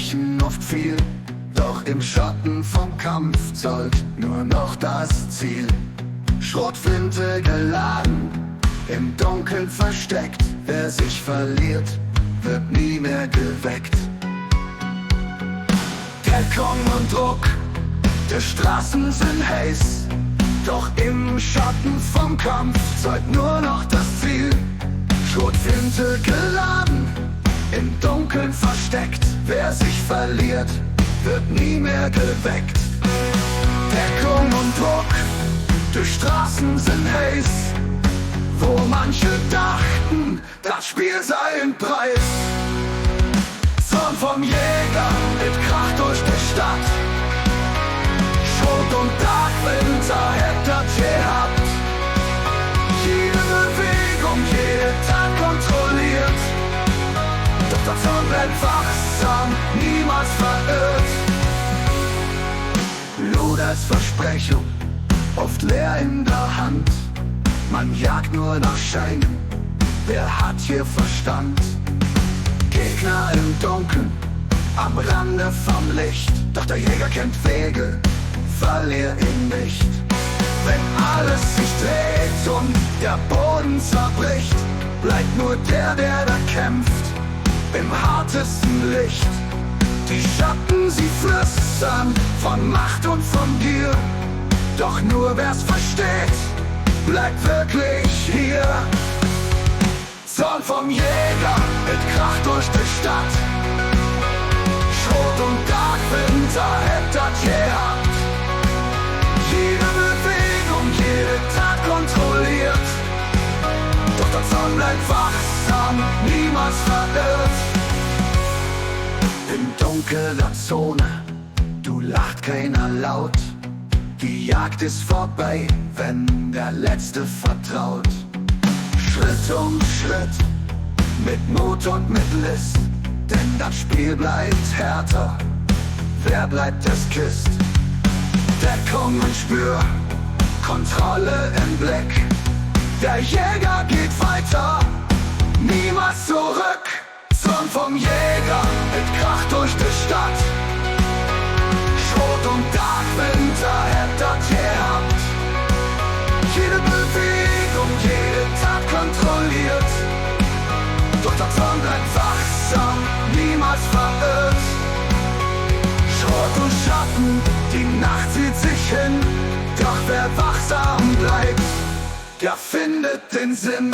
versprechen oft viel, doch im Schatten vom Kampf zollt nur noch das Ziel. Schrotflinte geladen, im Dunkeln versteckt, wer sich verliert, wird nie mehr geweckt. Deckung und Druck, die Straßen sind heiß, doch im Schatten vom Kampf zeugt nur noch das Ziel. Schrotflinte geladen, im Dunkeln versteckt, wer sich verliert, wird nie mehr geweckt. Deckung und Druck, die Straßen sind heiß, wo manche dachten, das Spiel sei ein Preis. Zorn vom Jäger mit Krach durch die Stadt, Schrot und Darkwinter hätte das gehabt. Jede Bewegung, jede Tat kontrolliert, doch der Zorn bleibt wachsam, niemals verirrt. Blut als Versprechung, oft leer in der Hand, man jagt nur nach Scheinen, wer hat hier Verstand? Gegner im Dunkeln, am Rande vom Licht, doch der Jäger kennt Wege, verlier ihn nicht. Wenn alles sich dreht und der Boden zerbricht, bleibt nur der da kämpft, im hartesten Licht. Die Schatten, sie flüstern von Macht und von Gier, doch nur wer's versteht, bleibt wirklich hier. Zorn vom Jäger mit Krach durch die Stadt, Schrot und Darkwinter hätte das gehabt. Jede Bewegung, jede Tat kontrolliert, doch der Zorn bleibt wachsam, niemals verirrt. In dunkler Zone, du lacht keiner laut, die Jagd ist vorbei, wenn der Letzte vertraut. Schritt um Schritt, mit Mut und mit List, denn das Spiel bleibt härter, wer bleibt es küsst. Deckung und Spür, Kontrolle im Blick, der Jäger geht weiter, niemals zurück. Zorn vom Jäger mit Krach durch die Stadt, Schrot und Darkwinter hätte das gehabt. Jede Bewegung, jede Tat kontrolliert, doch der Zorn bleibt wachsam, niemals verirrt. Schrot und Schatten, die Nacht zieht sich hin, doch wer wachsam bleibt, der findet den Sinn.